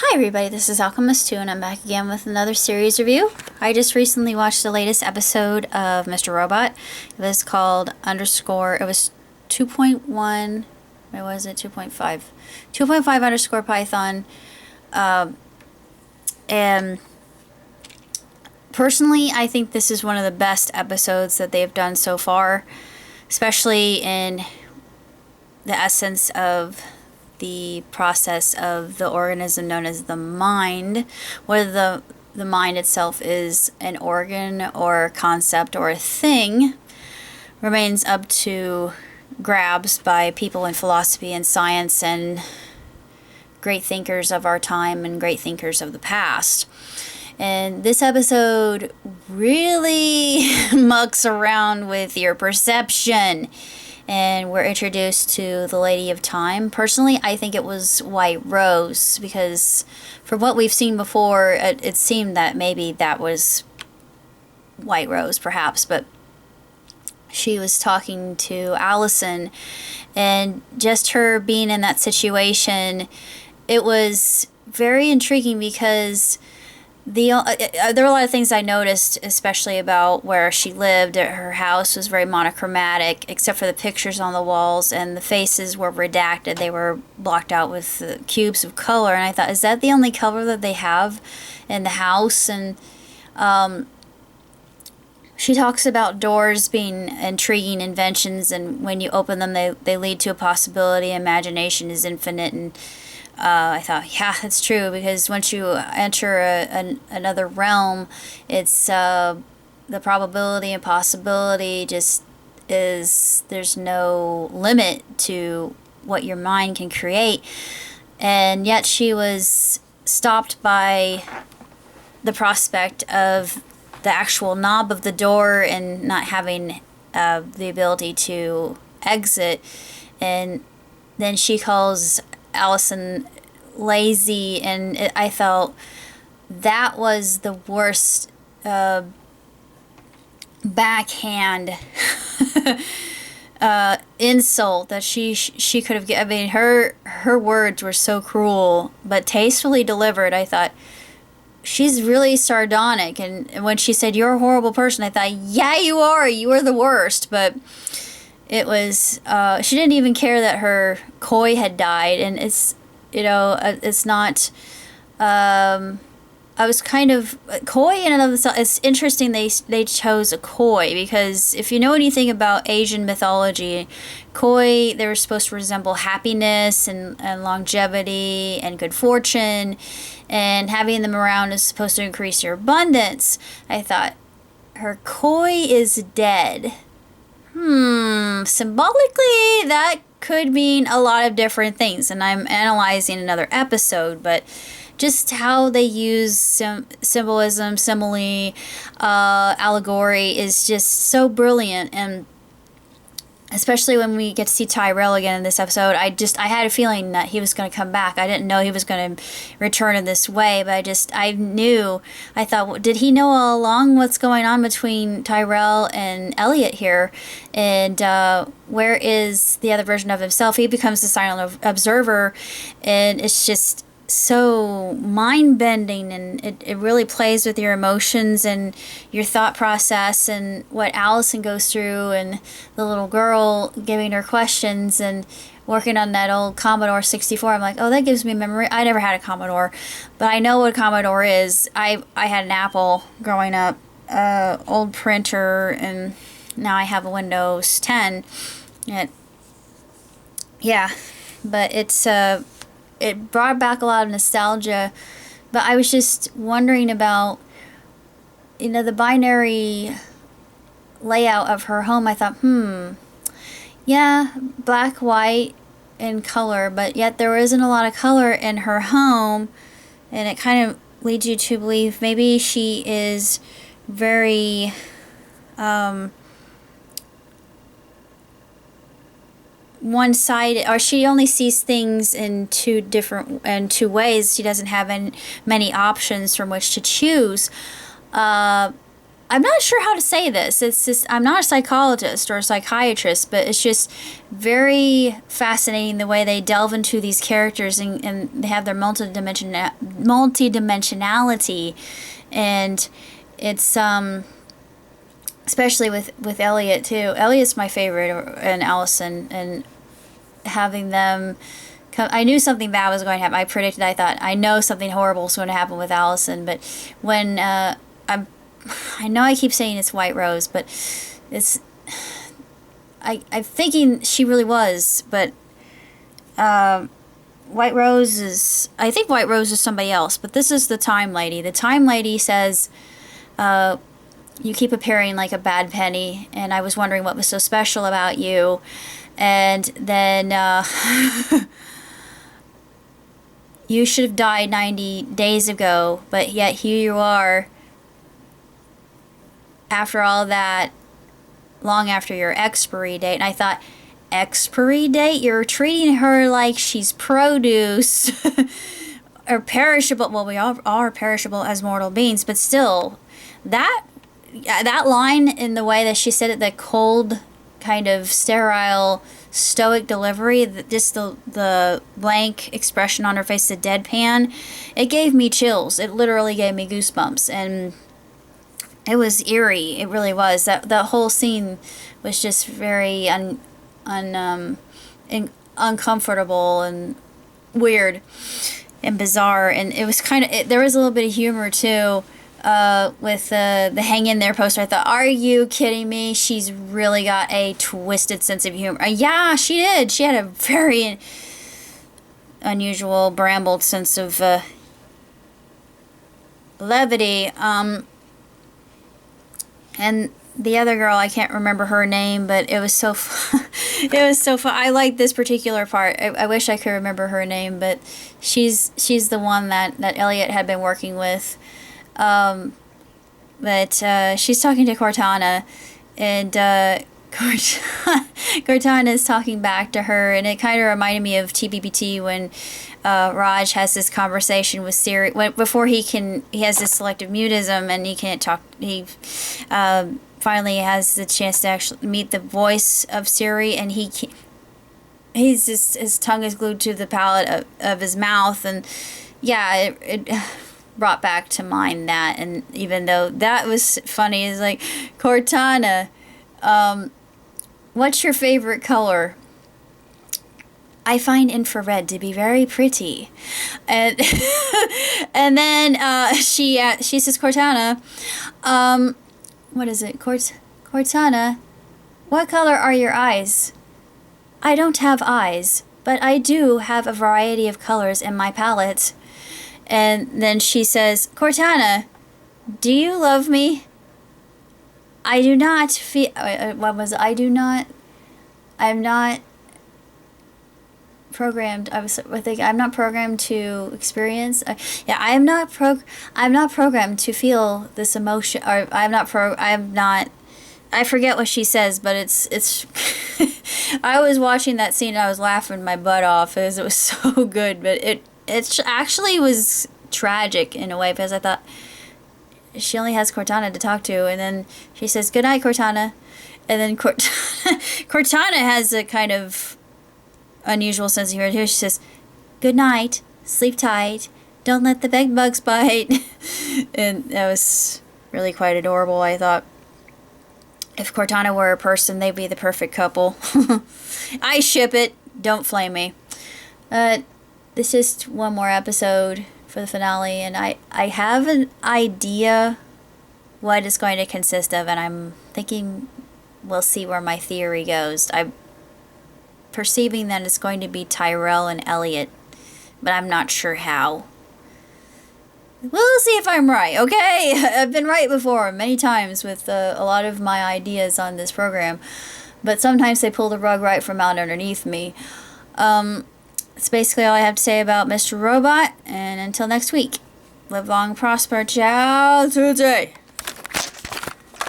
Hi everybody, this is Alchemist2 and I'm back again with another series review. I just recently watched the latest episode of Mr. Robot. It was called underscore, it was 2.1, where was it, 2.5? 2.5 underscore Python. And personally, I think this is one of the best episodes that they've done so far, especially in the essence of the process of the organism known as the mind, whether the mind itself is an organ or a concept or a thing, remains up to grabs by people in philosophy and science and great thinkers of our time and great thinkers of the past. And this episode really mucks around with your perception. And we're introduced to the Lady of Time. Personally, I think it was White Rose, because from what we've seen before, it seemed that maybe that was White Rose, perhaps, but she was talking to Allison, and just her being in that situation, it was very intriguing because there were a lot of things I noticed, especially about where she lived. Her house was very monochromatic, except for the pictures on the walls, and the faces were redacted. They were blocked out with cubes of color, and I thought, is that the only color that they have in the house? And she talks about doors being intriguing inventions, and when you open them, they lead to a possibility. Imagination is infinite, and I thought, yeah, that's true, because once you enter another realm, it's the probability and possibility just is, there's no limit to what your mind can create. And yet she was stopped by the prospect of the actual knob of the door and not having the ability to exit. And then she calls Allison lazy, and I felt that was the worst backhand insult that she could have given. I mean, her words were so cruel but tastefully delivered. I thought, she's really sardonic, and when she said, "You're a horrible person," I thought, yeah, you are the worst. But it was, she didn't even care that her koi had died, and it's, it's not, I was kind of, koi in and of itself, it's interesting they chose a koi, because if you know anything about Asian mythology, koi, they were supposed to resemble happiness and longevity and good fortune, and having them around is supposed to increase your abundance. I thought, her koi is dead. Symbolically, that could mean a lot of different things, and I'm analyzing another episode, but just how they use symbolism, simile, allegory is just so brilliant. And especially when we get to see Tyrell again in this episode, I had a feeling that he was going to come back. I didn't know he was going to return in this way, but I thought, did he know all along what's going on between Tyrell and Elliot here? And where is the other version of himself? He becomes the silent observer, and it's just so mind-bending, and it really plays with your emotions and your thought process, and what Allison goes through, and the little girl giving her questions and working on that old Commodore 64. I'm like, oh, that gives me memory. I never had a Commodore, but I know what a Commodore is. I had an Apple growing up, old printer, and now I have a Windows 10. But it brought back a lot of nostalgia. But I was just wondering about, the binary layout of her home. I thought, yeah, black, white, and color, but yet there isn't a lot of color in her home, and it kind of leads you to believe maybe she is very one-sided, or she only sees things in two ways. She doesn't have many options from which to choose. I I'm not sure how to say this. It's just, I'm not a psychologist or a psychiatrist, but it's just very fascinating the way they delve into these characters, and they have their multi-dimensionality. And it's, especially with Elliot too. Elliot's my favorite, and Allison, and having them come. I knew something bad was going to happen. I thought, I know something horrible was going to happen with Allison, but when, I know I keep saying it's White Rose, but it's, I'm thinking she really was, but White Rose is, I think White Rose is somebody else, but this is the Time Lady. The Time Lady says, you keep appearing like a bad penny, and I was wondering what was so special about you. And then you should have died 90 days ago, but yet here you are after all that, long after your expiry date. And I thought, expiry date? You're treating her like she's produce or perishable. Well, we all are perishable as mortal beings, but still, that line, in the way that she said it, the cold, kind of sterile, stoic delivery, just the blank expression on her face, the deadpan, it gave me chills. It literally gave me goosebumps, and it was eerie. It really was. That whole scene was just very uncomfortable and weird and bizarre. And it was kind of, there was a little bit of humor too, with the hang in there poster. I thought, are you kidding me? She's really got a twisted sense of humor. Yeah, she did. She had a very unusual, brambled sense of levity. And the other girl, I can't remember her name, but it was so fun. It was so fun. I like this particular part. I wish I could remember her name, but she's the one that Elliot had been working with. But she's talking to Cortana, and Cortana is talking back to her, and it kind of reminded me of TBBT when Raj has this conversation with Siri before he has this selective mutism, and he can't talk. He finally has the chance to actually meet the voice of Siri, and he's just, his tongue is glued to the palate of his mouth, and yeah, it brought back to mind that. And even though that was funny, it's like, Cortana, what's your favorite color? I find infrared to be very pretty. And and then she says, Cortana, what is it? Cortana, what color are your eyes? I don't have eyes, but I do have a variety of colors in my palette. And then she says, Cortana, do you love me? I do not feel, what was it? I'm not programmed. I think I'm not programmed to experience. I'm not programmed to feel this emotion, or I forget what she says, but it's I was watching that scene and I was laughing my butt off because it was so good, but it actually was tragic in a way, because I thought, she only has Cortana to talk to, and then she says, good night, Cortana, and then Cortana has a kind of unusual sense of humor too. She says, good night, sleep tight, don't let the bed bugs bite. And that was really quite adorable. I thought, if Cortana were a person, they'd be the perfect couple. I ship it, don't flame me. This is just one more episode for the finale, and I have an idea what it's going to consist of, and I'm thinking we'll see where my theory goes. I'm perceiving that it's going to be Tyrell and Elliot, but I'm not sure how. We'll see if I'm right, okay? I've been right before many times with a lot of my ideas on this program, but sometimes they pull the rug right from out underneath me. That's basically all I have to say about Mr. Robot, and until next week, live long, prosper, ciao today.